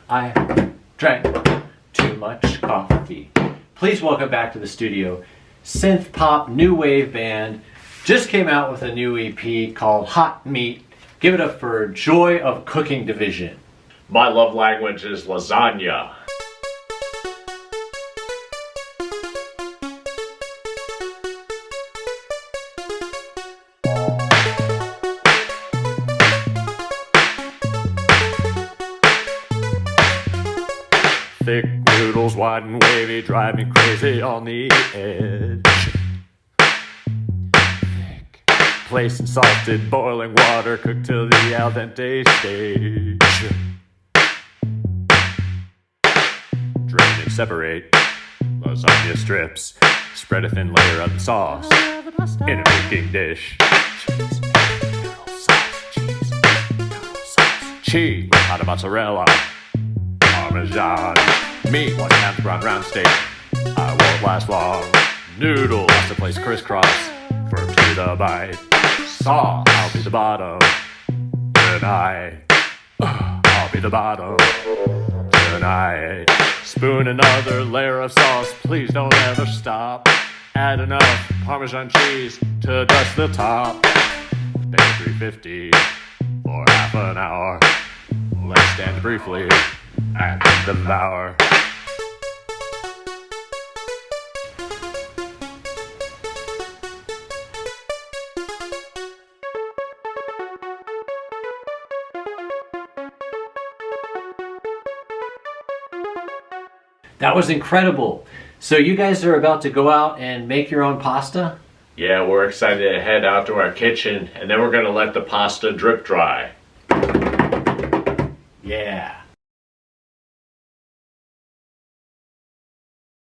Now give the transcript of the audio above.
I drank too much coffee. Please welcome back to the studio, synth pop new wave band. Just came out with a new EP called Hot Meat. Give it up for Joy of Cooking Division. My love language is lasagna. Thick noodles, wide and wavy, drive me crazy on the edge. Thick, placed in salted boiling water, cooked till the al dente stage. Drain and separate lasagna strips. Spread a thin layer of the sauce in a baking dish. Cheese, noodle sauce, cheese, noodle sauce, cheese, ricotta mozzarella. Parmesan, meat, 1/2 round steak. I won't last long. Noodle has to place crisscross. Firm to the bite. Sauce, I'll be the bottom tonight. I'll be the bottom tonight. Spoon another layer of sauce. Please don't ever stop. Add enough Parmesan cheese to dust the top. Bake 350 for half an hour. Let's stand briefly and devour. That was incredible. So you guys are about to go out and make your own pasta? Yeah, we're excited to head out to our kitchen, and then we're gonna let the pasta drip dry. Yeah.